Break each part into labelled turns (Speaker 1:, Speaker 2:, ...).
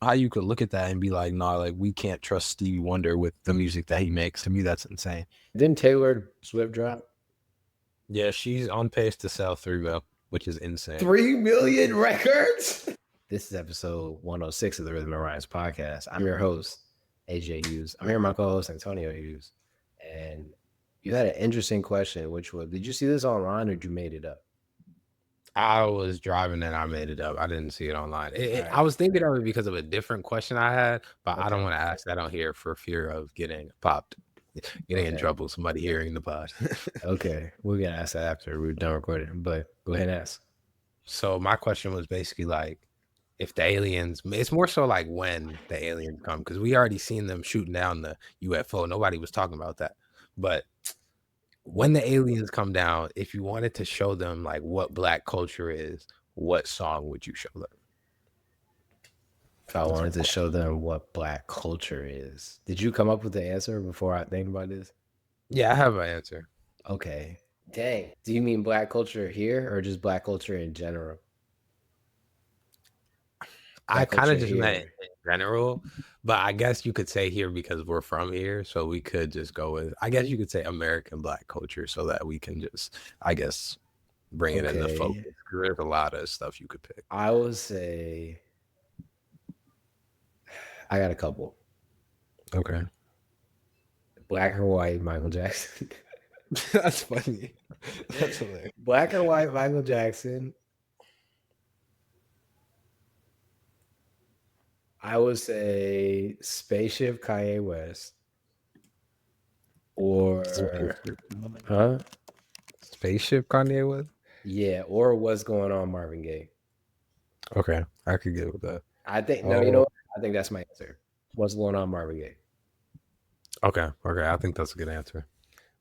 Speaker 1: how you could look at that and be like, nah, like we can't trust Stevie Wonder with the music that he makes. To me, that's insane.
Speaker 2: Didn't Taylor Swift drop
Speaker 1: Yeah, she's on pace to sell 3 mil, which is insane.
Speaker 2: 3 million records? This is episode 106 of the Rhythm and Rhymes podcast. I'm your host, AJ Hughes. I'm here with my co-host, Antonio Hughes. And you had an interesting question, which was, did you see this online or did you made it up?
Speaker 1: I was driving and I made it up. I didn't see it online.
Speaker 2: Right.
Speaker 1: I was thinking of it because of a different question I had, but I don't
Speaker 2: Okay.
Speaker 1: want to ask that on here for fear of getting popped, getting in
Speaker 2: Okay.
Speaker 1: trouble, somebody hearing the pod.
Speaker 2: Okay. We're going to ask that after we're done recording, but go ahead and ask.
Speaker 1: So my question was basically like, if the aliens, it's more so like when the aliens come, because we already seen them shooting down the UFO. Nobody was talking about that. But when the aliens come down, if you wanted to show them like what Black culture is, what song would you show them?
Speaker 2: If I wanted to show them what Black culture is, did you come up with the answer before I think about this?
Speaker 1: Yeah, I have an answer.
Speaker 2: Okay. Dang. Do you mean Black culture here or just Black culture in general?
Speaker 1: I
Speaker 2: Black
Speaker 1: kind of
Speaker 2: culture
Speaker 1: just meant
Speaker 2: here.
Speaker 1: in general, but I guess you could say here because we're from here, so we could just go with, I guess you could say American Black culture so that we can just, I guess, bring it into focus.
Speaker 2: Okay.
Speaker 1: 'Cause there's a lot of stuff you could pick.
Speaker 2: I would say I got a couple.
Speaker 1: Okay.
Speaker 2: Black or white Michael Jackson.
Speaker 1: That's funny. That's hilarious.
Speaker 2: Black or white Michael Jackson. I would say Spaceship Kanye West. Or huh?
Speaker 1: Spaceship Kanye West?
Speaker 2: Yeah, or What's Going On Marvin Gaye.
Speaker 1: Okay, I could get with that.
Speaker 2: I think no, you know what? I think that's my answer. What's Going On Marvin Gaye.
Speaker 1: Okay, I think that's a good answer.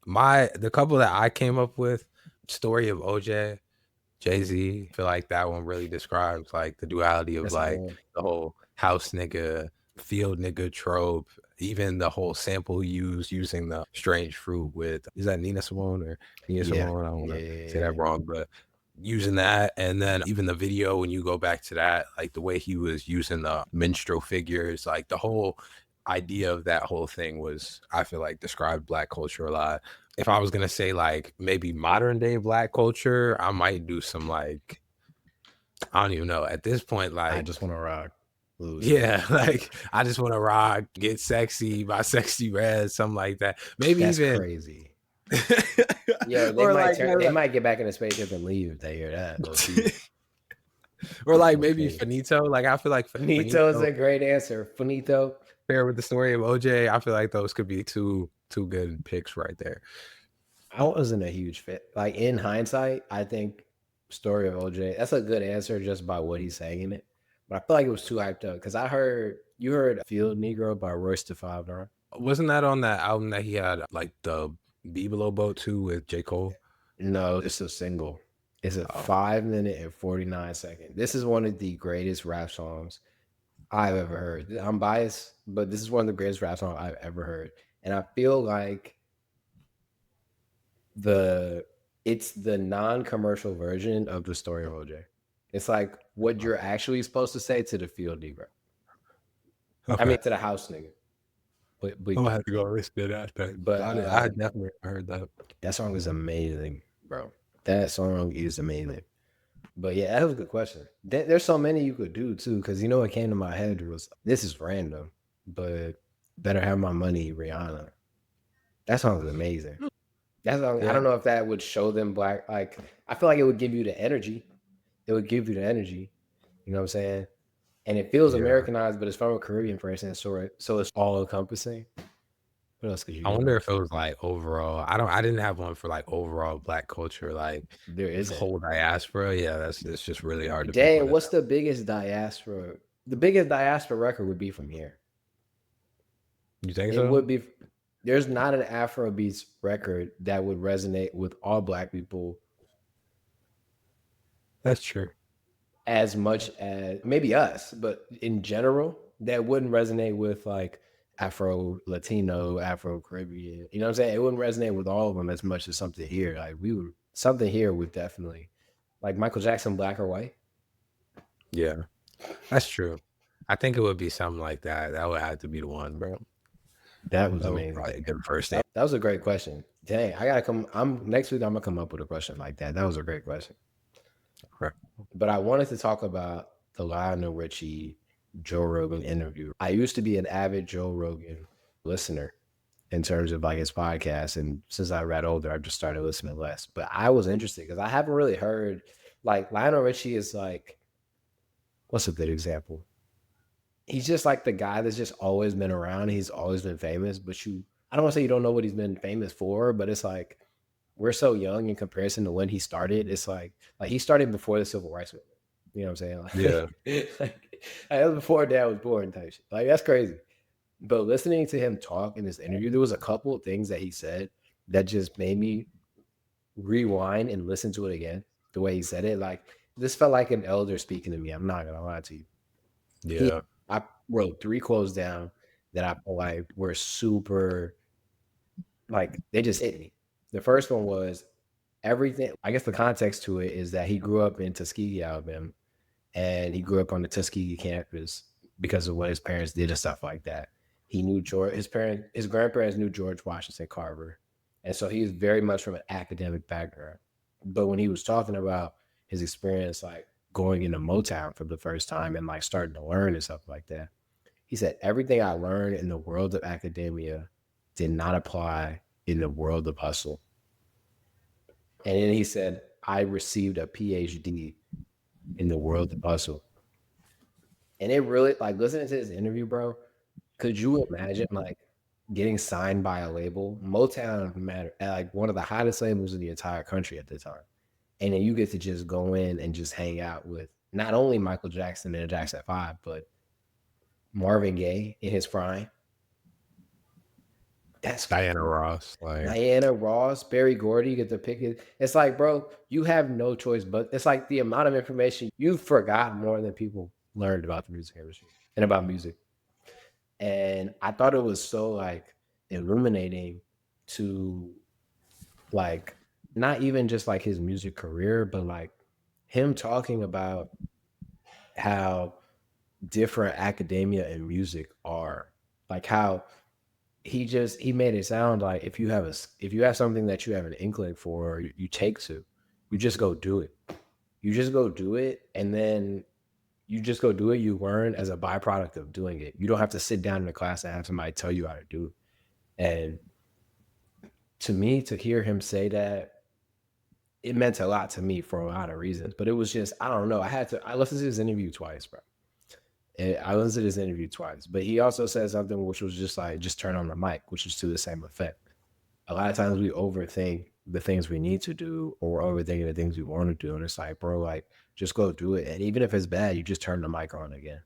Speaker 1: The couple that I came up with, Story of OJ, Jay-Z, I feel like that one really describes like the duality of
Speaker 2: That's
Speaker 1: like
Speaker 2: one.
Speaker 1: the whole house nigga, field nigga trope, even the whole sample using the strange fruit with, is that Nina Simone or Nina Simone? I don't want to say that wrong, but using that, and then even the video when you go back to that, like the way he was using the minstrel figures, like the whole idea of that whole thing was, I feel like, described Black culture a lot. If I was gonna say like maybe modern day Black culture, I might do some like, I don't even know at this point,
Speaker 2: I
Speaker 1: like,
Speaker 2: just want to rock. Lose.
Speaker 1: yeah, like I just want to rock, get sexy by Sexy Red, something like that. Maybe
Speaker 2: That's
Speaker 1: even
Speaker 2: crazy. Yo,
Speaker 1: or like
Speaker 2: they might get back in the spaceship and leave if they hear that.
Speaker 1: or like maybe Finito. Like I feel like
Speaker 2: Finito is a great answer. Finito.
Speaker 1: Pair with the story of OJ, I feel like those could be two good picks right there.
Speaker 2: I wasn't a huge fan. Like in hindsight, I think Story of OJ, that's a good answer just by what he's saying in it. But I feel like it was too hyped up because you heard Field Negro by Royce da 5'9".
Speaker 1: Wasn't that on that album that he had like the Be Below Boat 2 with J. Cole?
Speaker 2: No, it's a single. It's a 5 minute and 49 second. This is one of the greatest rap songs I've ever heard. I'm biased, but this is one of the greatest rap songs I've ever heard. And I feel like it's the non-commercial version of the Story of OJ. It's like what you're actually supposed to say to the field Negro. Okay. I mean, to the house nigga.
Speaker 1: But I have to go risk that thing. But I definitely heard that.
Speaker 2: That song is amazing, bro. That song is amazing. But yeah, that was a good question. There's so many you could do too, because you know what came to my head was, this is random, but Better Have My Money, Rihanna. That song is amazing. That song, I don't know if that would show them Black. Like, I feel like it would give you the energy. It would give you the energy. You know what I'm saying? And it feels Americanized, but it's from a Caribbean person, so it's all encompassing. What else could you?
Speaker 1: I wonder if it was like overall. I didn't have one for like overall Black culture. Like
Speaker 2: there is
Speaker 1: whole diaspora. Yeah, it's just really hard to.
Speaker 2: Dang, what's the biggest diaspora? The biggest diaspora record would be from here.
Speaker 1: You think so?
Speaker 2: It would be. There's not an Afrobeats record that would resonate with all Black people.
Speaker 1: That's true.
Speaker 2: As much as maybe us, but in general, that wouldn't resonate with like Afro Latino, Afro Caribbean. You know what I'm saying? It wouldn't resonate with all of them as much as something here. Like something here would definitely, like Michael Jackson, Black or White.
Speaker 1: Yeah, that's true. I think it would be something like that. That would have to be the one, bro.
Speaker 2: That was
Speaker 1: That was
Speaker 2: amazing.
Speaker 1: probably a good first name.
Speaker 2: That was a great question. Dang, I gotta come. Next week. I'm gonna come up with a question like that. That was a great question.
Speaker 1: Right.
Speaker 2: But I wanted to talk about the Lionel Richie Joe Rogan interview. I used to be an avid Joe Rogan listener in terms of like his podcast, and since I got older, I've just started listening less. But I was interested because I haven't really heard like Lionel Richie is like, what's a good example? He's just like the guy that's just always been around. He's always been famous, but I don't want to say you don't know what he's been famous for, but it's like we're so young in comparison to when he started. It's like he started before the civil rights movement. You know what I'm saying? Like,
Speaker 1: Yeah.
Speaker 2: like that was before Dad was born type shit. Like that's crazy. But listening to him talk in this interview, there was a couple of things that he said that just made me rewind and listen to it again. The way he said it, like this felt like an elder speaking to me. I'm not gonna lie to you.
Speaker 1: Yeah.
Speaker 2: I wrote 3 quotes down that I feel like were super, like they just hit me. The first one was everything. I guess the context to it is that he grew up in Tuskegee, Alabama, and he grew up on the Tuskegee campus because of what his parents did and stuff like that. He knew his grandparents knew George Washington Carver, and so he was very much from an academic background. But when he was talking about his experience, like going into Motown for the first time and like starting to learn and stuff like that, he said everything I learned in the world of academia did not apply in the world of hustle. And then he said, I received a PhD in the world of hustle. And it really, like, listening to this interview, bro, could you imagine, like, getting signed by a label? Motown mattered, like, one of the hottest labels in the entire country at the time. And then you get to just go in and just hang out with not only Michael Jackson and the Jackson 5, but Marvin Gaye in his prime.
Speaker 1: That's Diana Ross. Like
Speaker 2: Diana Ross, Berry Gordy, you get to pick it. It's like, bro, you have no choice, but it's like the amount of information you forgot more than people learned about the music industry and about music. And I thought it was so like illuminating to like not even just like his music career, but like him talking about how different academia and music are, like how he made it sound like if you have something that you have an inkling for, or you take to, you just go do it. You just go do it, and then you just go do it. You learn as a byproduct of doing it. You don't have to sit down in a class and have somebody tell you how to do it. And to me, to hear him say that, it meant a lot to me for a lot of reasons. But it was just, I don't know. I listened to his interview twice, bro. I listened to this interview twice, but he also said something which was just like, just turn on the mic, which is to the same effect. A lot of times we overthink the things we need to do, or overthinking the things we want to do. And it's like, bro, like just go do it. And even if it's bad, you just turn the mic on again.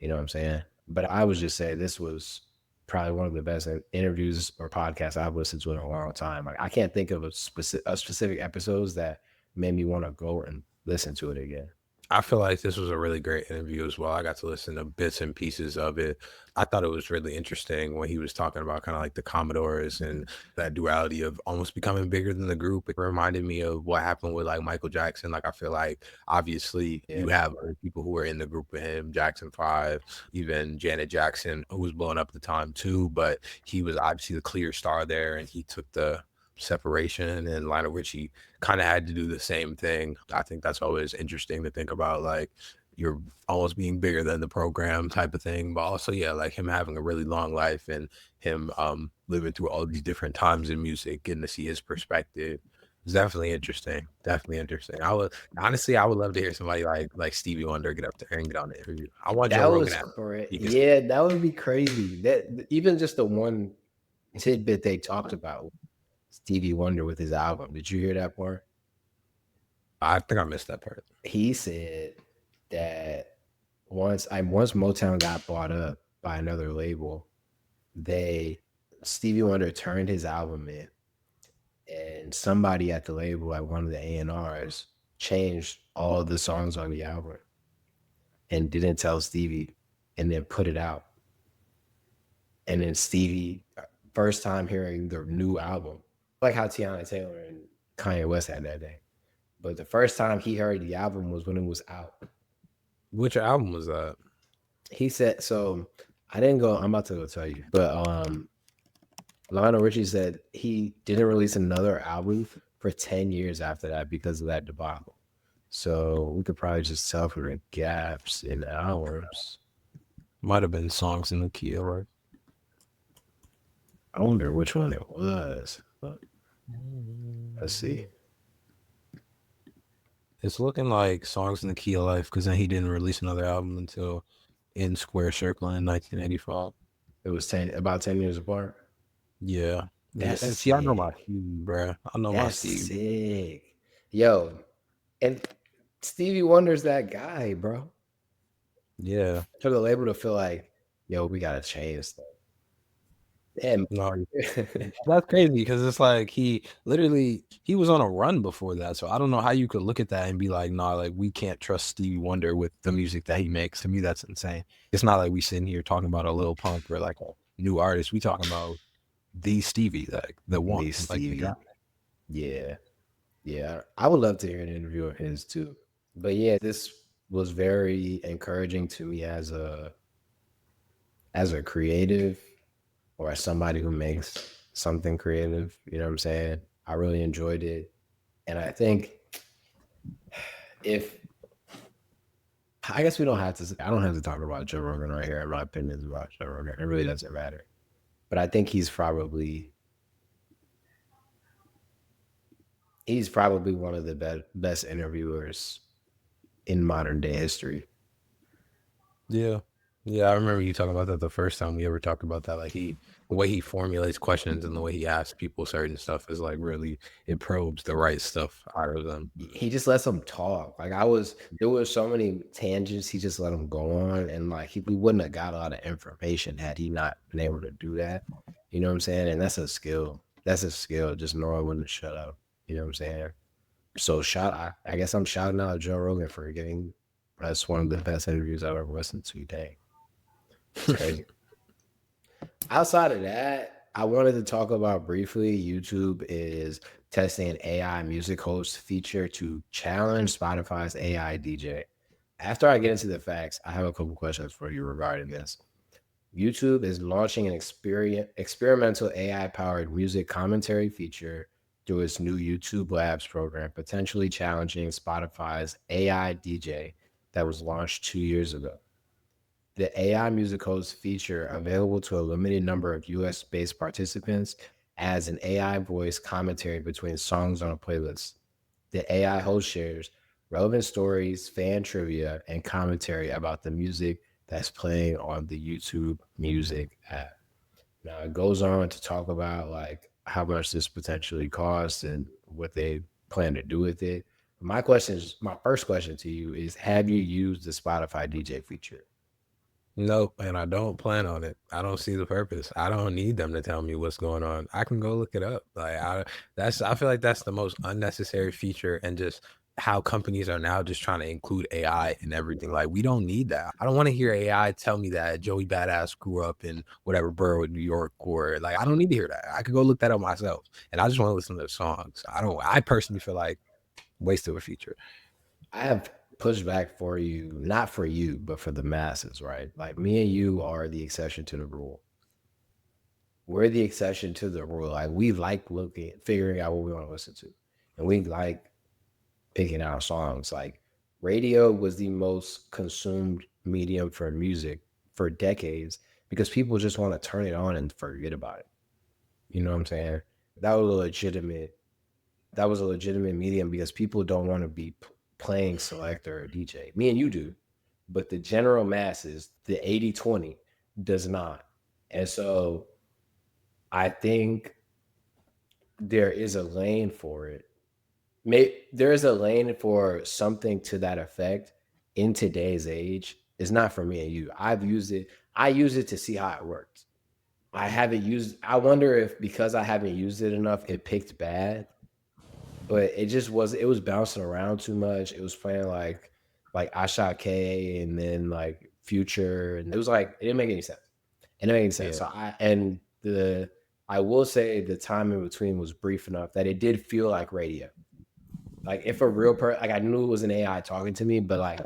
Speaker 2: You know what I'm saying? But I was just saying this was probably one of the best interviews or podcasts I've listened to in a long time. Like I can't think of a specific episodes that made me want to go and listen to it again.
Speaker 1: I feel like this was a really great interview as well. I got to listen to bits and pieces of it. I thought it was really interesting when he was talking about kind of like the Commodores and that duality of almost becoming bigger than the group. It reminded me of what happened with like Michael Jackson. Like I feel like obviously you have other people who were in the group with him, Jackson 5, even Janet Jackson, who was blowing up at the time too, but he was obviously the clear star there, and he took the separation, and Lionel Richie kind of had to do the same thing. I think that's always interesting to think about, like you're almost being bigger than the program type of thing, but also like him having a really long life and him living through all these different times in music, getting to see his perspective. It's definitely interesting. I would love to hear somebody like Stevie Wonder get up there and get on the interview. I want Joe Rogan.
Speaker 2: Yeah, that would be crazy. That even just the one tidbit they talked about Stevie Wonder with his album. Did you hear that part?
Speaker 1: I think I missed that part.
Speaker 2: He said that once Motown got bought up by another label, Stevie Wonder turned his album in, and somebody at the label, like one of the A&Rs, changed all the songs on the album and didn't tell Stevie, and then put it out. And then Stevie, first time hearing the new album, like how Tiana Taylor and Kanye West had that day. But the first time he heard the album was when it was out.
Speaker 1: Which album was that?
Speaker 2: He said so. I didn't go. I'm about to go tell you, but Lionel Richie said he didn't release another album for 10 years after that because of that debacle. So we could probably just tell for the gaps in albums.
Speaker 1: Might have been Songs in the Key of Life.
Speaker 2: I wonder which one it was. Let's see.
Speaker 1: It's looking like Songs in the Key of Life because then he didn't release another album until In Square Circle in 1985.
Speaker 2: It was about 10 years apart.
Speaker 1: Yeah.
Speaker 2: That's
Speaker 1: and see, I know my Steve, bro. I know my Steve.
Speaker 2: Sick. Yo, and Stevie Wonder's that guy, bro.
Speaker 1: Yeah.
Speaker 2: For the label to feel like, yo, we gotta change stuff. Damn.
Speaker 1: No, that's crazy because it's like he was on a run before that. So I don't know how you could look at that and be like, nah, like we can't trust Stevie Wonder with the music that he makes. To me, that's insane. It's not like we sitting here talking about a Lil Pump or like a new artist. We talking about the Stevie, like the one, like the guy.
Speaker 2: Yeah. I would love to hear an interview of his too. But yeah, this was very encouraging to me as a creative or as somebody who makes something creative. You know what I'm saying? I really enjoyed it. And I think I guess we don't have to, I don't have to talk about Joe Rogan right here. My opinions about Joe Rogan. It really doesn't matter. But I think he's probably one of the best interviewers in modern day history.
Speaker 1: Yeah. Yeah, I remember you talking about that the first time we ever talked about that. Like the way he formulates questions and the way he asks people certain stuff is like really, it probes the right stuff out of them.
Speaker 2: He just lets them talk. Like there were so many tangents he just let them go on, and like we wouldn't have got a lot of information had he not been able to do that. You know what I'm saying? And that's a skill. Just knowing when to shut up. You know what I'm saying? So I guess I'm shouting out Joe Rogan for getting. That's one of the best interviews I've ever listened to. Dang. It's crazy. Outside of that, I wanted to talk about briefly, YouTube is testing an AI music host feature to challenge Spotify's AI DJ. After I get into the facts, I have a couple questions for you regarding this. YouTube is launching an experimental AI-powered music commentary feature through its new YouTube Labs program, potentially challenging Spotify's AI DJ that was launched 2 years ago. The AI music host feature, available to a limited number of US-based participants, adds an AI voice commentary between songs on a playlist. The AI host shares relevant stories, fan trivia, and commentary about the music that's playing on the YouTube Music app. Now it goes on to talk about like how much this potentially costs and what they plan to do with it. My first question to you is, have you used the Spotify DJ feature?
Speaker 1: Nope, and I don't plan on it. I don't see the purpose. I don't need them to tell me what's going on. I can go look it up. Like I feel like that's the most unnecessary feature, and just how companies are now just trying to include AI in everything. Like we don't need that. I don't want to hear AI tell me that Joey Badass grew up in whatever borough in New York, or like I don't need to hear that. I could go look that up myself, and I just want to listen to the songs. I personally feel like waste of a feature.
Speaker 2: I have pushback for you, not for you, but for the masses, right? Like me and you are the exception to the rule. We're the exception to the rule. Like we like figuring out what we want to listen to, and we like picking out songs. Like radio was the most consumed medium for music for decades because people just want to turn it on and forget about it. You know what I'm saying? That was a legitimate medium because people don't want to be playing selector or DJ. Me and you do, but the general masses, the 80-20, does not. And so I think there is a lane for it. There is a lane for something to that effect in today's age. It's not for me and you. I've used it. I use it to see how it works. I wonder if because I haven't used it enough, it picked bad. But it was bouncing around too much. It was playing like Asha K and then like Future, and it was like it didn't make any sense. It didn't make any sense. Yeah. So I will say the time in between was brief enough that it did feel like radio. Like if a real person, like I knew it was an AI talking to me, but like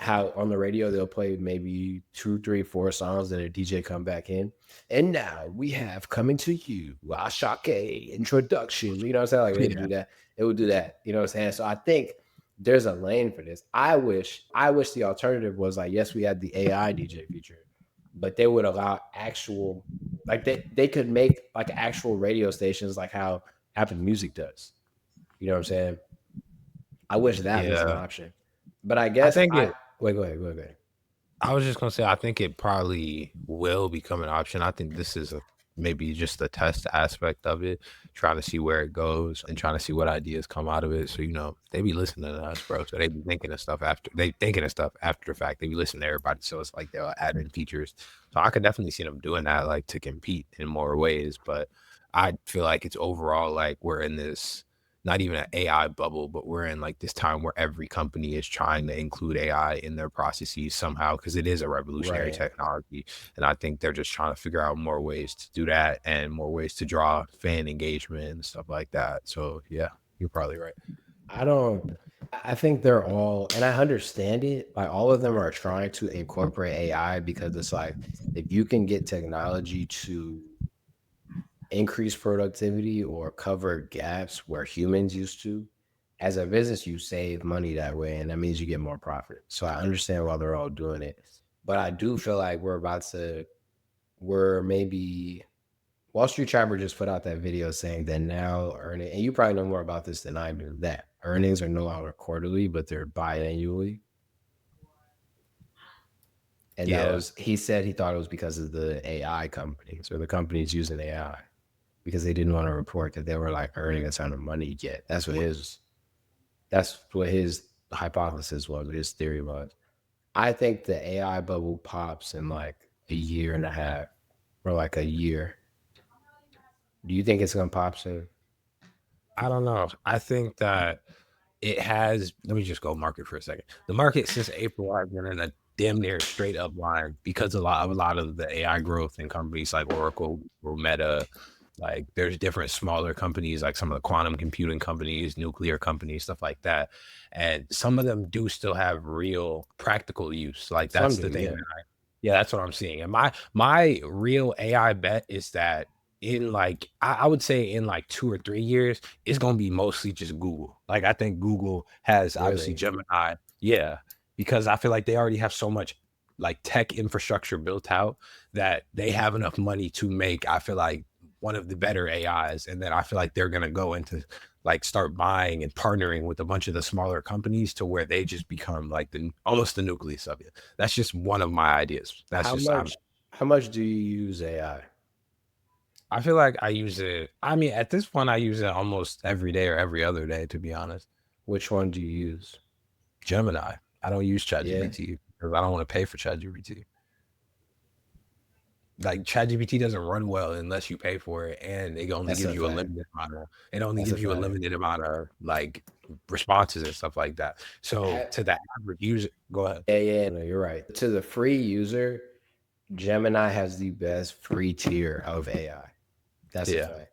Speaker 2: how on the radio they'll play maybe 2, 3, 4 songs, and a DJ come back in. And now we have coming to you, Ashake introduction. You know what I'm saying? Like they do that. It would do that. You know what I'm saying? So I think there's a lane for this. I wish the alternative was like, yes, we had the AI DJ feature, but they would allow actual, like they could make like actual radio stations like how Apple Music does. You know what I'm saying? I wish that was an option. But I guess
Speaker 1: think
Speaker 2: wait, go ahead.
Speaker 1: I was just gonna say I think it probably will become an option. I think this is maybe just the test aspect of it, trying to see where it goes and trying to see what ideas come out of it. So, they be listening to us, bro. So they be thinking of stuff after the fact. They be listening to everybody. So it's like they'll add in features. So I could definitely see them doing that, like to compete in more ways. But I feel like it's overall like we're in this not even an AI bubble, but we're in like this time where every company is trying to include AI in their processes somehow because it is a revolutionary technology. And I think they're just trying to figure out more ways to do that and more ways to draw fan engagement and stuff like that. So yeah, you're probably right.
Speaker 2: I think they're all, and I understand it, like all of them are trying to incorporate AI because it's like if you can get technology to increase productivity or cover gaps where humans used to, as a business, you save money that way, and that means you get more profit. So I understand why they're all doing it. But I do feel like we're maybe Wall Street Trapper just put out that video saying that now earning, and you probably know more about this than I do, that earnings are no longer quarterly, but they're biannually. And he said he thought it was because of the AI companies or the companies using AI, because they didn't want to report that they were like earning a ton of money yet. That's what his hypothesis was, his theory was. I think the AI bubble pops in like a year and a half or like a year. Do you think it's gonna pop soon?
Speaker 1: I don't know. I think that it has. Let me just go market for a second. The market since April has been in a damn near straight up line because a lot of the AI growth in companies like Oracle or Meta. Like there's different smaller companies, like some of the quantum computing companies, nuclear companies, stuff like that. And some of them do still have real practical use. Like that's the thing. Yeah, that's what I'm seeing. And my real AI bet is that in like I would say in like 2 or 3 years, it's gonna be mostly just Google. Like I think Google has obviously Gemini. Yeah, because I feel like they already have so much like tech infrastructure built out that they have enough money to make, I feel like, one of the better AIs. And then I feel like they're gonna go into like start buying and partnering with a bunch of the smaller companies to where they just become like almost the nucleus of it. That's just one of my ideas. That's
Speaker 2: how much do you use AI?
Speaker 1: I feel like I use it. I mean, at this point, I use it almost every day or every other day, to be honest.
Speaker 2: Which one do you use?
Speaker 1: Gemini. I don't use ChatGPT because I don't want to pay for ChatGPT. Like ChatGPT doesn't run well unless you pay for it, and it only gives you a limited amount of like responses and stuff like that. So to the average user, go ahead.
Speaker 2: Yeah, no, you're right. To the free user, Gemini has the best free tier of AI. That's a fact.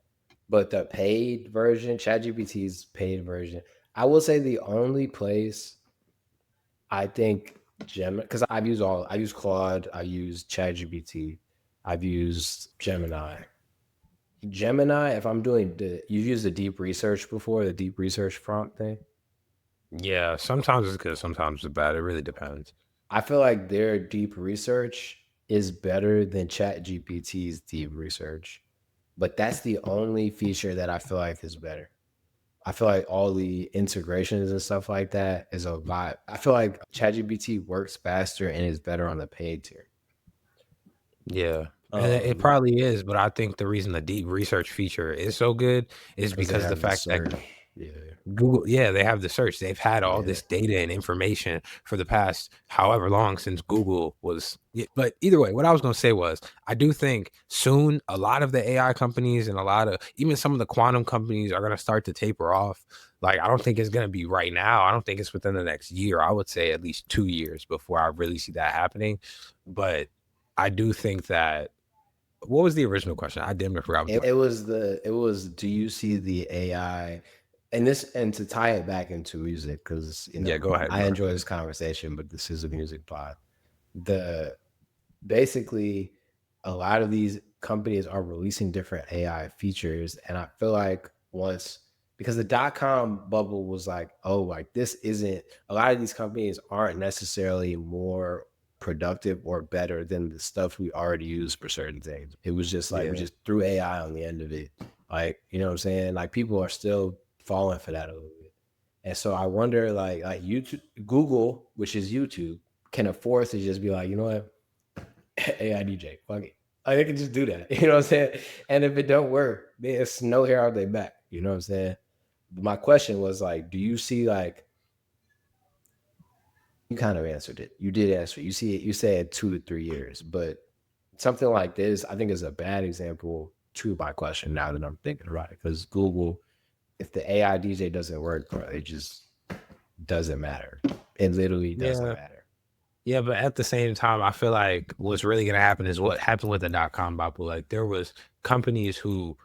Speaker 2: But the paid version, ChatGPT's paid version, I will say the only place I think Gemini, because I use Claude, I use ChatGPT, I've used Gemini. Gemini, if I'm doing you've used the deep research before, the deep research prompt thing?
Speaker 1: Yeah, sometimes it's good, sometimes it's bad. It really depends.
Speaker 2: I feel like their deep research is better than ChatGPT's deep research, but that's the only feature that I feel like is better. I feel like all the integrations and stuff like that is a vibe. I feel like ChatGPT works faster and is better on the paid tier.
Speaker 1: Yeah. And it probably is, but I think the reason the deep research feature is so good is because the fact that Google, they have the search. They've had all this data and information for the past however long since Google was. But either way, what I was going to say was, I do think soon a lot of the AI companies and a lot of even some of the quantum companies are going to start to taper off. Like, I don't think it's going to be right now. I don't think it's within the next year. I would say at least 2 years before I really see that happening. But I do think that. What was the original question? I damn near forgot.
Speaker 2: It was do you see the AI and to tie it back into music, because
Speaker 1: Yeah, go ahead.
Speaker 2: I enjoy this conversation, but this is a music pod. Basically, a lot of these companies are releasing different AI features, and I feel like because the .com bubble was like, oh, like this isn't, a lot of these companies aren't necessarily more productive or better than the stuff we already use for certain things. It was just like we just threw AI on the end of it. Like, you know what I'm saying? Like people are still falling for that a little bit. And so I wonder, like YouTube, Google, which is YouTube, can afford to just be like, you know what, AI DJ, fuck it. Like they can just do that. You know what I'm saying? And if it don't work, there's no hair out their back. You know what I'm saying? But my question was like, do you see like, you kind of answered it. You did answer it. You see it, you said 2 to 3 years, but something like this, I think is a bad example to my question now that I'm thinking about it. Because Google, if the AI DJ doesn't work, bro, it just doesn't matter. It literally doesn't matter.
Speaker 1: Yeah, but at the same time, I feel like what's really gonna happen is what happened with the .com bubble. Like there was companies who,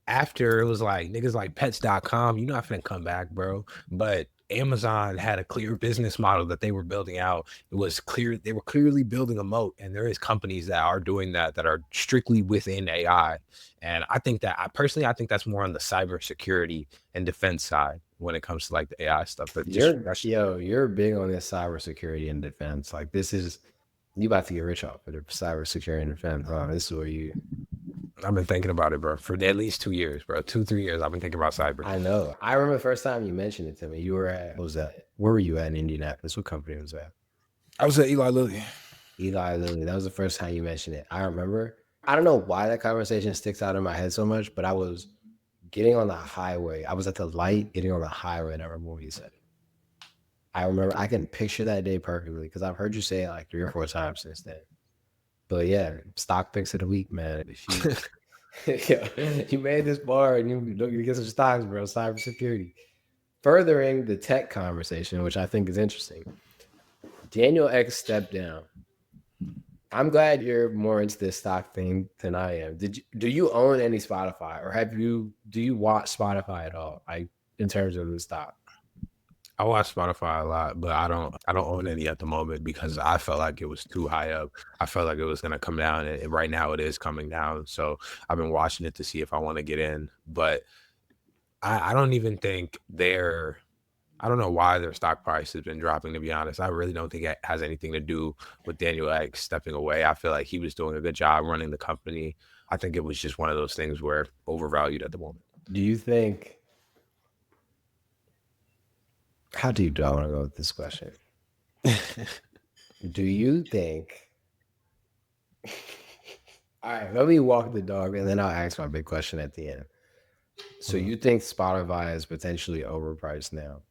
Speaker 1: after it was like niggas like pets.com, you're not finna come back, bro. But Amazon had a clear business model that they were building out. It was clear, they were clearly building a moat, and there is companies that are doing that are strictly within AI. And I think that I personally, I think that's more on the cybersecurity and defense side when it comes to like the AI stuff. But
Speaker 2: you're big on this cybersecurity and defense. Like this is, you about to get rich off of the cybersecurity and defense. This is where you.
Speaker 1: I've been thinking about it, bro, for at least 2 years, bro. 2-3 years. I've been thinking about cyber.
Speaker 2: I know. I remember the first time you mentioned it to me. You were at, what was that? Where were you at in Indianapolis? What company was that?
Speaker 1: I was at Eli Lilly.
Speaker 2: Eli Lilly. That was the first time you mentioned it. I remember. I don't know why that conversation sticks out in my head so much, but I was getting on the highway. I was at the light getting on the highway, and I remember when you said it. I remember, I can picture that day perfectly because I've heard you say it like 3 or 4 times since then. But yeah, stock picks of the week, man. You made this bar and you get some stocks, bro. Cybersecurity. Furthering the tech conversation, which I think is interesting. Daniel X stepped down. I'm glad you're more into this stock thing than I am. Do you own any Spotify, or do you watch Spotify at all? Like in terms of the stock?
Speaker 1: I watch Spotify a lot, but I don't own any at the moment because I felt like it was too high up. I felt like it was gonna come down, and right now it is coming down. So I've been watching it to see if I want to get in, but I don't even think I don't know why their stock price has been dropping, to be honest. I really don't think it has anything to do with Daniel X stepping away. I feel like he was doing a good job running the company. I think it was just one of those things where overvalued at the moment.
Speaker 2: Do you think, how deep do I want to go with this question? Do you think, all right, let me walk the dog and then I'll ask my big question at the end. So you think Spotify is potentially overpriced now?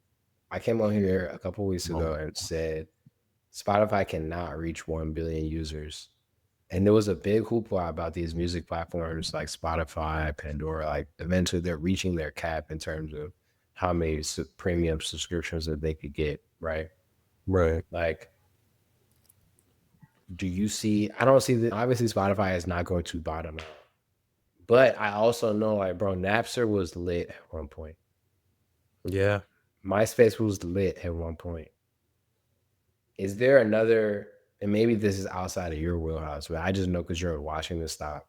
Speaker 2: I came on here a couple weeks ago and said Spotify cannot reach 1 billion users. And there was a big hoopla about these music platforms like Spotify, Pandora, like eventually they're reaching their cap in terms of how many premium subscriptions that they could get, right?
Speaker 1: Right.
Speaker 2: Like, do you see, I don't see that, obviously Spotify is not going to bottom out. But I also know, like, bro, Napster was lit at one point.
Speaker 1: Yeah.
Speaker 2: MySpace was lit at one point. Is there another, and maybe this is outside of your wheelhouse, but I just know because you're watching this stop.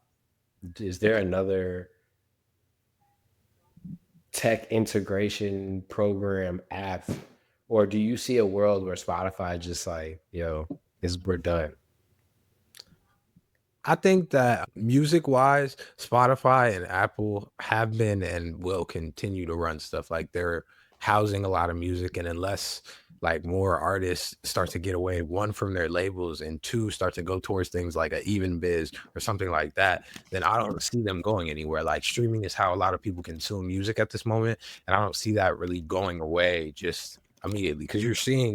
Speaker 2: Is there another tech integration program app, or do you see a world where Spotify just like, yo, we're done?
Speaker 1: I think that music-wise, Spotify and Apple have been and will continue to run stuff. Like they're housing a lot of music, and unless like more artists start to get away, one, from their labels, and two, start to go towards things like a Even Biz or something like that, then I don't see them going anywhere. Like streaming is how a lot of people consume music at this moment, and I don't see that really going away just immediately, because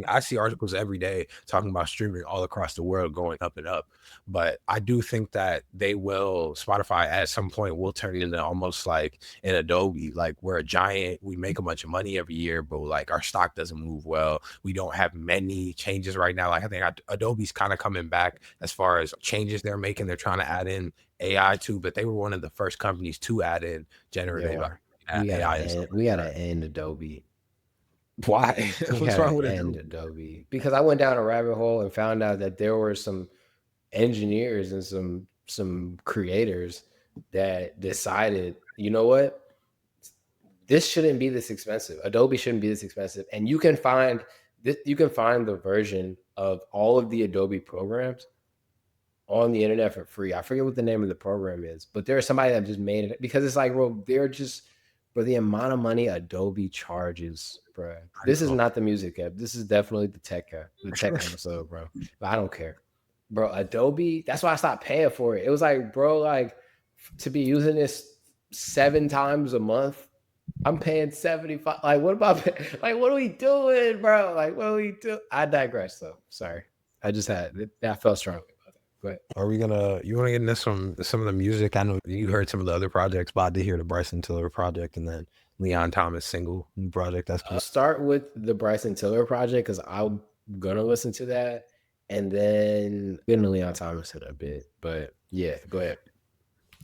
Speaker 1: I see articles every day talking about streaming all across the world going up and up. But I do think that Spotify at some point will turn into almost like an Adobe, like we're a giant, we make a bunch of money every year, but like our stock doesn't move well. We don't have many changes right now. Like I think Adobe's kind of coming back as far as changes they're making. They're trying to add in AI too, but they were one of the first companies to add in generative AI and stuff
Speaker 2: we
Speaker 1: like
Speaker 2: gotta
Speaker 1: that.
Speaker 2: end Adobe.
Speaker 1: Why?
Speaker 2: We
Speaker 1: What's
Speaker 2: gotta
Speaker 1: wrong with
Speaker 2: end
Speaker 1: Adobe?
Speaker 2: Adobe because I went down a rabbit hole and found out that there were some engineers and some creators that decided, you know what? This shouldn't be this expensive. Adobe shouldn't be this expensive. And you can find the version of all of the Adobe programs on the internet for free. I forget what the name of the program is, but there's somebody that just made it because it's like, bro, they're just for the amount of money Adobe charges, bro. This is not the music app. This is definitely the tech episode, bro. But I don't care, bro. Adobe. That's why I stopped paying for it. It was like, bro, like to be using this 7 times a month. I'm paying 75. Like, what about like what are we doing, bro? Like, what are we do? I digress though. Sorry. I just had that felt strongly about that. Go ahead.
Speaker 1: Are we gonna? You want to get into some of the music? I know you heard some of the other projects, but I did hear the Bryson Tiller project and then Leon Thomas single new project. That's
Speaker 2: I'll start with the Bryson Tiller project because I'm gonna listen to that, and then get into Leon Thomas in a bit. But yeah, go ahead.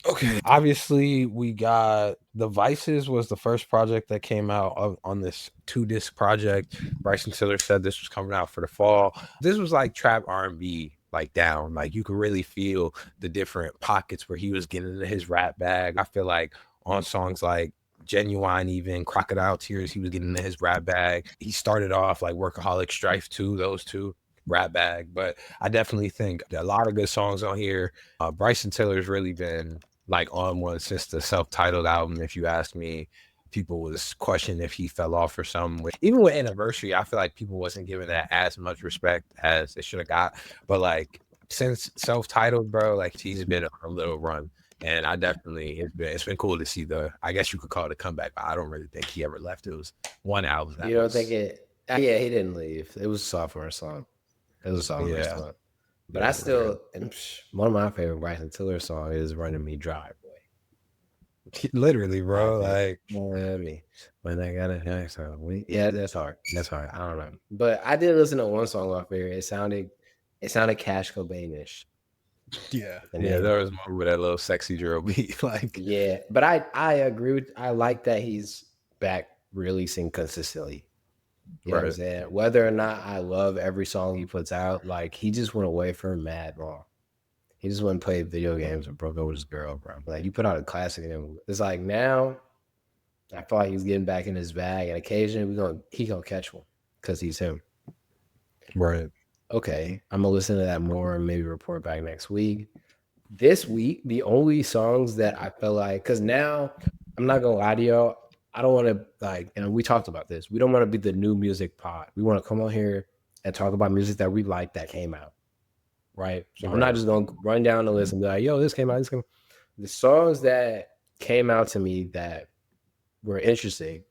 Speaker 1: okay. Obviously, we got the Vices was the first project that came out on this 2-disc project. Bryson Tiller said this was coming out for the fall. This was like trap R&B, like down. Like you could really feel the different pockets where he was getting into his rap bag. I feel like on songs like Genuine, even Crocodile Tears, he was getting into his rap bag. He started off like Workaholic Strife 2, those two rap bag. But I definitely think a lot of good songs on here. Bryson Tiller's really been like on one since the self-titled album. If you ask me, people was questioning if he fell off or something. Even with Anniversary, I feel like people wasn't giving that as much respect as they should have got. But like since self-titled, bro, like he's been on a little run. And I definitely it's been cool to see I guess you could call it a comeback, but I don't really think he ever left. It was one album that
Speaker 2: You don't think
Speaker 1: was
Speaker 2: it? Yeah, he didn't leave. It was a sophomore song. It was a sophomore
Speaker 1: yeah.
Speaker 2: song. But I still, one of my favorite Bryson Tiller songs is "Running Me Dry," boy.
Speaker 1: Literally, bro. Like
Speaker 2: me when I got a so yeah, that's hard. That's hard. I don't know, but I did listen to one song off here. It sounded Cash Cobain-ish.
Speaker 1: yeah, there was more with that little sexy drill beat. Like
Speaker 2: yeah, but I agree with. I like that he's back releasing consistently. You know what I'm saying? Whether or not I love every song he puts out, like he just went away from mad long. He just went and played video games and broke up with his girl, bro. Like you put out a classic and it's like now I feel like he's getting back in his bag and occasionally he gonna catch one because he's him.
Speaker 1: Right.
Speaker 2: Okay. I'm gonna listen to that more and maybe report back next week. This week, the only songs that I feel like, because now I'm not gonna lie to y'all, I don't want to like, and we talked about this. We don't want to be the new music pod. We want to come on here and talk about music that we like that came out. Right. So I'm not just gonna run down the list and be like, yo, this came out, this came out. The songs that came out to me that were interesting.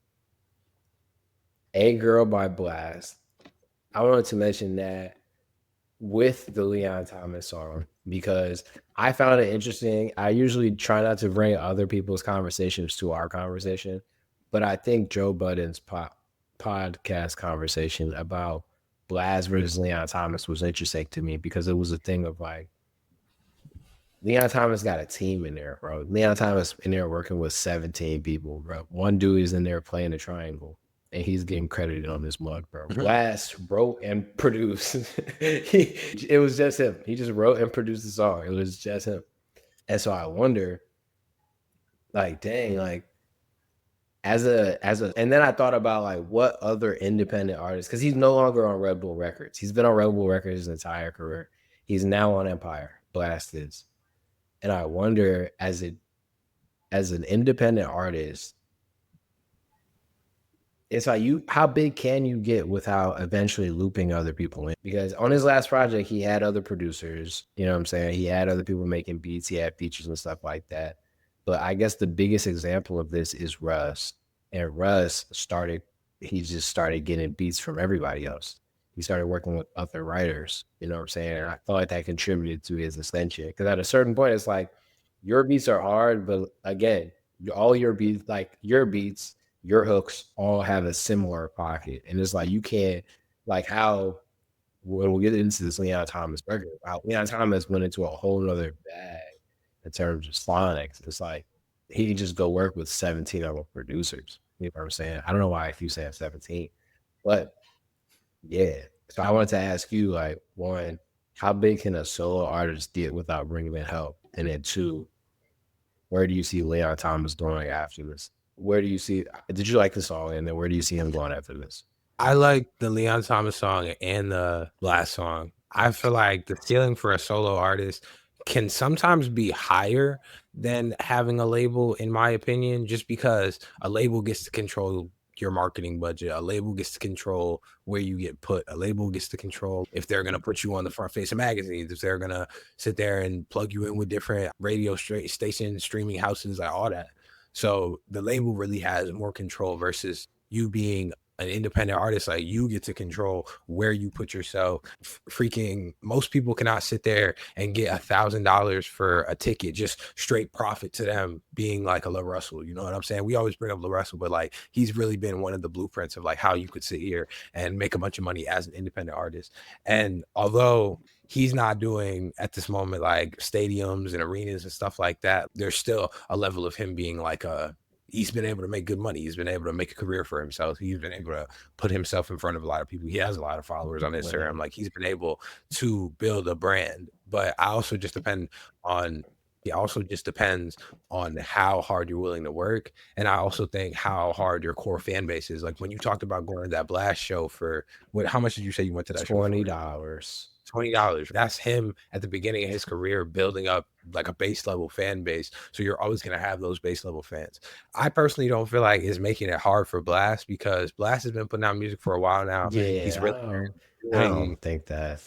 Speaker 2: A Girl by Blxst. I wanted to mention that with the Leon Thomas song because I found it interesting. I usually try not to bring other people's conversations to our conversation, but I think Joe Budden's podcast conversation about Blxst versus Leon Thomas was interesting to me because it was a thing of like, Leon Thomas got a team in there, bro. Leon Thomas in there working with 17 people, bro. One dude is in there playing the triangle, and he's getting credited on this mug, bro. Blxst wrote and produced. It was just him. He just wrote and produced the song. It was just him. And so I wonder, like, dang, like, and then I thought about like what other independent artists, because he's no longer on Red Bull Records. He's been on Red Bull Records his entire career. He's now on Empire. Blxst is. And I wonder, as an independent artist, it's like how big can you get without eventually looping other people in? Because on his last project, he had other producers, you know what I'm saying? He had other people making beats, he had features and stuff like that. But I guess the biggest example of this is Russ. And Russ he just started getting beats from everybody else. He started working with other writers, you know what I'm saying? And I felt like that contributed to his ascension. Because at a certain point, it's like your beats are hard, but again, all your beats, your hooks all have a similar pocket. And it's like you can't, like how when we get into this Leon Thomas record, how Leon Thomas went into a whole nother bag in terms of sonics. It's like he could just go work with 17 other producers. You know what I'm saying? I don't know why if you say 17, but yeah. So I wanted to ask you, like, one, how big can a solo artist get without bringing in help? And then two, where do you see Leon Thomas going after this? Where do you see, did you like the song? And then where do you see him going after this?
Speaker 1: I like the Leon Thomas song and the Blxst song. I feel like the ceiling for a solo artist can sometimes be higher than having a label, in my opinion, just because a label gets to control your marketing budget. A label gets to control where you get put. A label gets to control if they're going to put you on the front face of magazines, if they're going to sit there and plug you in with different radio stations, streaming houses, like all that. So the label really has more control versus you being an independent artist. Like, you get to control where you put yourself. Freaking most people cannot sit there and get $1,000 for a ticket, just straight profit to them, being like a Lil Russell. You know what I'm saying? We always bring up Lil Russell, but like, he's really been one of the blueprints of like how you could sit here and make a bunch of money as an independent artist. And although he's not doing at this moment like stadiums and arenas and stuff like that, there's still a level of him being like he's been able to make good money. He's been able to make a career for himself. He's been able to put himself in front of a lot of people. He has a lot of followers on Instagram. Like, he's been able to build a brand. But it also just depends on how hard you're willing to work. And I also think how hard your core fan base is. Like, when you talked about going to that Blxst show for how much did you say you went to that show for? $20. That's him at the beginning of his career building up like a base level fan base. So you're always going to have those base level fans. I personally don't feel like it's making it hard for Blxst, because Blxst has been putting out music for a while now.
Speaker 2: Yeah,
Speaker 1: he's really
Speaker 2: I don't think that.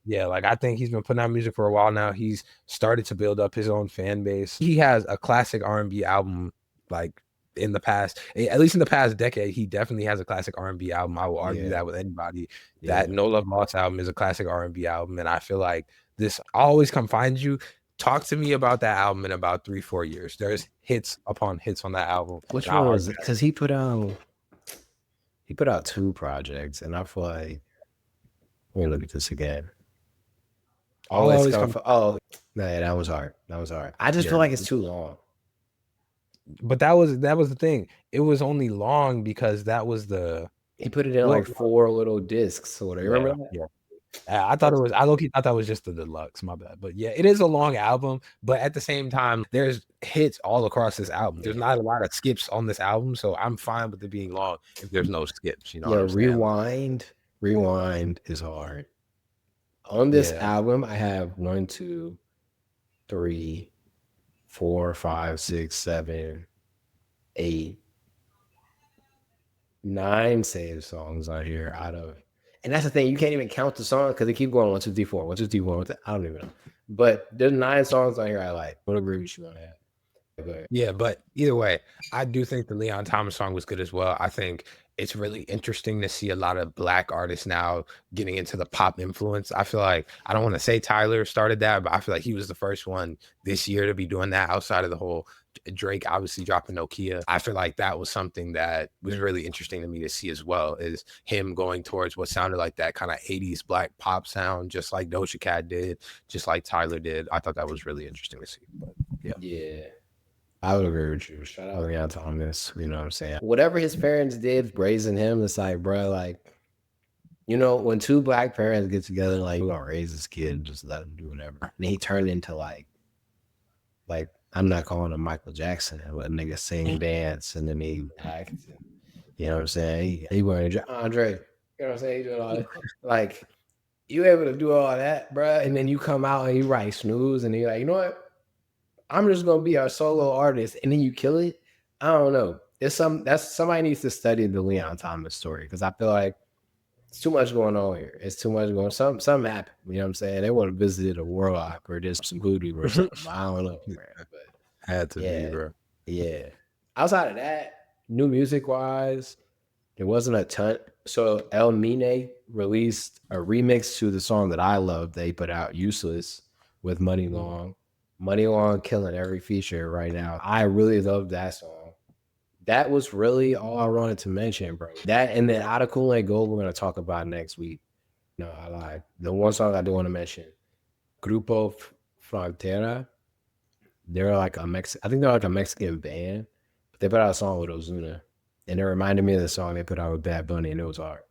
Speaker 1: Yeah, like, I think he's been putting out music for a while now. He's started to build up his own fan base. He has a classic R&B album, like, in the past, at least in the past decade, he definitely has a classic R&B album. I will argue that with anybody. That No Love Lost album is a classic R&B album, and I feel like this I'll Always Come Find You. Talk to me about that album in about 3-4 years. There's hits upon hits on that album.
Speaker 2: Which one was it? Because he put out 2 projects, and I feel like, let me look at this again. Always Come. Oh, no, that was hard. I just feel like it's too long.
Speaker 1: But that was the thing. It was only long because that was
Speaker 2: he put it in like 4 little discs or whatever. Remember that?
Speaker 1: Yeah. I low-key thought that was just the deluxe. My bad. But yeah, it is a long album. But at the same time, there's hits all across this album. There's not a lot of skips on this album, so I'm fine with it being long if there's no skips. You know what I'm saying?
Speaker 2: Rewind is hard. On this album, I have 1, 2, 3, 4, 5, 6, 7, 8, 9 saved songs on here out of, and that's the thing, you can't even count the songs because they keep going 1, 2, 3, 4, 1, 2, 3, 4. I don't even know. But there's 9 songs on here I like. What agree with you on that?
Speaker 1: Yeah, but either way, I do think the Leon Thomas song was good as well. I think it's really interesting to see a lot of Black artists now getting into the pop influence. I feel like, I don't want to say Tyler started that, but I feel like he was the first one this year to be doing that, outside of the whole Drake obviously dropping Nokia. I feel like that was something that was really interesting to me to see as well, is him going towards what sounded like that kind of 80s Black pop sound, just like Doja Cat did, just like Tyler did. I thought that was really interesting to see. But
Speaker 2: yeah. I would agree with you. Shout out Leon Thomas. You know what I'm saying? Whatever his parents did, raising him, it's like, bro, like, you know, when 2 Black parents get together, like, we're gonna raise this kid, just let him do whatever. And he turned into like I'm not calling him Michael Jackson, but a nigga sing, dance, and then he act. You know what I'm saying? He wearing Andre. You know what I'm saying? He doing all that. Like, you able to do all that, bro, and then you come out and you write Snooze, and you're like, you know what? I'm just gonna be our solo artist, and then you kill it. I don't know. Somebody needs to study the Leon Thomas story, because I feel like it's too much going on here. It's too much going on. Something happened. You know what I'm saying? They want to visit a warlock or just some voodoo or something. I don't know, man. But
Speaker 1: had to be, bro.
Speaker 2: Yeah. Outside of that, new music wise, there wasn't a ton. So El Mine released a remix to the song that I love. They put out, Useless, with Money Long. Money Long killing every feature right now. I really love that song. That was really all I wanted to mention, bro. That, and then Out of Cool and Gold, we're going to talk about next week. No, I lied. The one song I do want to mention, Grupo Frontera. They're like I think they're like a Mexican band, but they put out a song with Ozuna, and it reminded me of the song they put out with Bad Bunny, and it was hard.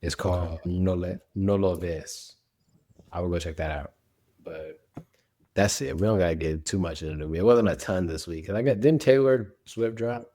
Speaker 2: It's called No Lo Ves. I would go check that out. But that's it. We don't gotta get too much into it. It wasn't a ton this week. And didn't Taylor Swift drop?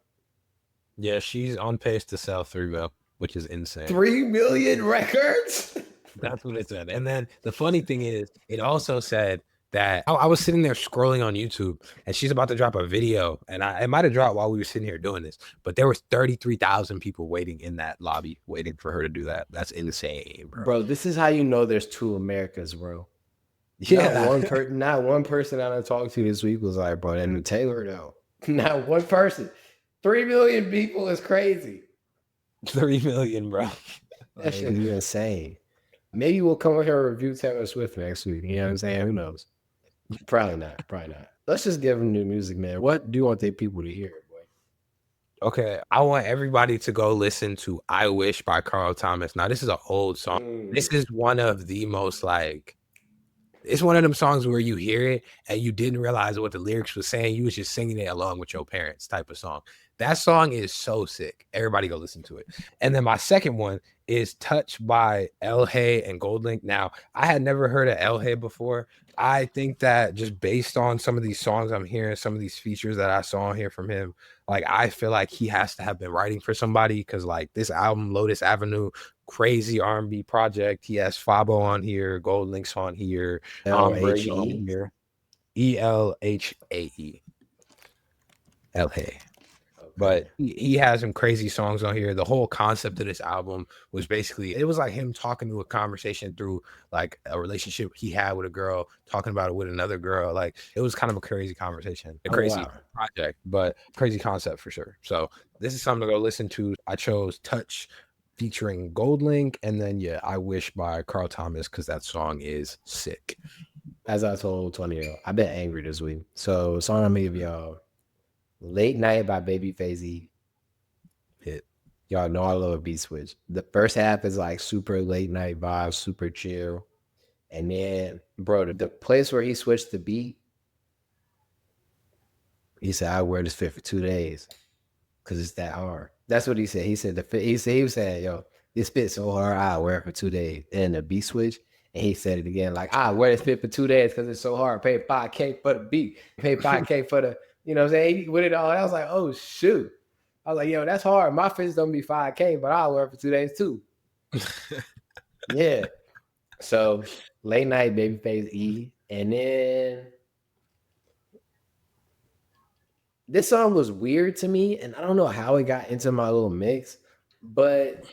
Speaker 1: Yeah, she's on pace to sell 3 mil, which is insane.
Speaker 2: 3 million records?
Speaker 1: That's what it said. And then the funny thing is, it also said that I was sitting there scrolling on YouTube, and she's about to drop a video, and it might have dropped while we were sitting here doing this, but there was 33,000 people waiting in that lobby, waiting for her to do that. That's insane, bro.
Speaker 2: Bro, this is how you know there's 2 Americas, bro. Yeah, not one person I talked to this week was like, bro, and Taylor though. Not one person. 3 million people is crazy.
Speaker 1: 3 million, bro.
Speaker 2: That shit is insane. Maybe we'll come over here and review Taylor Swift next week. You know what I'm saying? Who knows? Probably not. Let's just give them new music, man. What do you want the people to hear, boy?
Speaker 1: Okay, I want everybody to go listen to I Wish by Carl Thomas. Now, this is an old song. This is one of the most it's one of them songs where you hear it and you didn't realize what the lyrics was saying. You was just singing it along with your parents type of song. That song is so sick. Everybody go listen to it. And then my second one is Touch by El Hay and Goldlink. Now, I had never heard of El Hay before. I think that just based on some of these songs I'm hearing, some of these features that I saw on here from him, I feel like he has to have been writing for somebody, because this album, Lotus Avenue, crazy R&B project. He has Fabo on here, Goldlink's on here,
Speaker 2: Elhae.
Speaker 1: Elhae. El Hay. But he has some crazy songs on here. The whole concept of this album was basically, it was like him talking to a conversation through a relationship he had with a girl, talking about it with another girl. It was kind of a crazy conversation, a crazy project, but crazy concept for sure. So this is something to go listen to. I chose Touch featuring Goldlink, and then I Wish by Carl Thomas, because that song is sick.
Speaker 2: As I told 20-year-old, I've been angry this week. So song I'm gonna give y'all, Late Night by Babyface.
Speaker 1: Hit.
Speaker 2: Y'all know I love a beat switch. The first half is super late night vibe, super chill. And then, bro, the place where he switched the beat, he said, I wear this fit for 2 days because it's that hard. That's what he said. He said, he was saying, yo, this fit so hard, I wear it for 2 days. And the beat switch, and he said it again, I wear this fit for 2 days because it's so hard. Pay $5K for the beat. Pay $5K for the, you know what I'm saying? With it all, I was like, oh, shoot. I was like, yo, that's hard. My fits don't be $5K, but I'll wear it for 2 days too. Yeah. So Late Night, Babyface E. And then this song was weird to me, and I don't know how it got into my little mix, but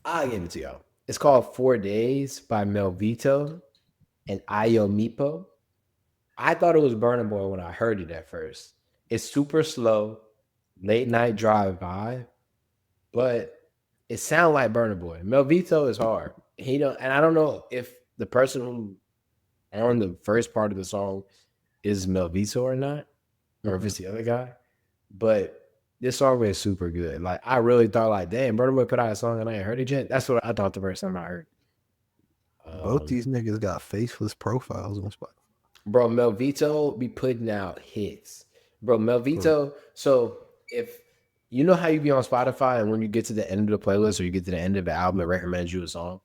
Speaker 2: I'll give it to y'all. It's called 4 Days by Melvito and Ayo Mipo. I thought it was Burna Boy when I heard it at first. It's super slow, late night drive vibe, but it sounds like Burna Boy. Melvito is hard. And I don't know if the person who on the first part of the song is Melvito or not, or if it's the other guy. But this song is super good. I really thought damn, Burna Boy put out a song and I ain't heard it yet. That's what I thought the first time I heard.
Speaker 1: Both these niggas got faceless profiles on Spotify.
Speaker 2: Bro, Melvito be putting out hits. Bro, Melvito, so if you know how you be on Spotify and when you get to the end of the playlist or you get to the end of the album, it recommends you a song?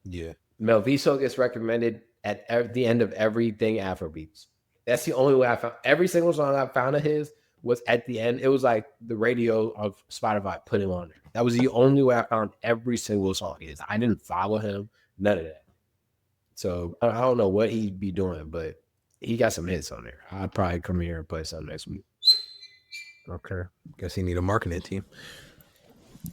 Speaker 1: Yeah.
Speaker 2: Melvito gets recommended at the end of everything Afrobeats. That's the only way I found. Every single song I found of his was at the end. It was like the radio of Spotify put him on there. That was the only way I found every single song he is. I didn't follow him, none of that. So I don't know what he'd be doing, but he got some hits on there. I'll probably come here and play some next week.
Speaker 1: Okay. Guess he need a marketing team.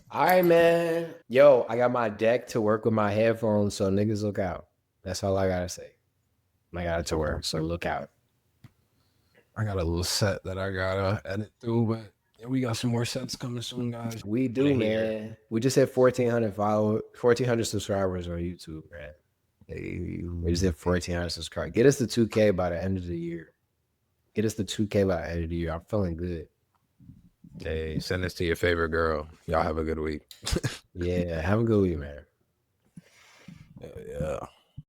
Speaker 2: All right, man. Yo, I got my deck to work with my headphones, so niggas look out. That's all I gotta say. I got it to work, so look out.
Speaker 1: I got a little set that I gotta edit through, but we got some more sets coming soon, guys.
Speaker 2: We do, man. We just hit 1,400 subscribers on YouTube, man. Hey, we just hit 1,400 subscribers. Get us to 2K by the end of the year. Get us to 2K by the end of the year. I'm feeling good.
Speaker 1: Hey, send this to your favorite girl. Y'all have a good week.
Speaker 2: Yeah, have a good week, man.
Speaker 1: Yeah.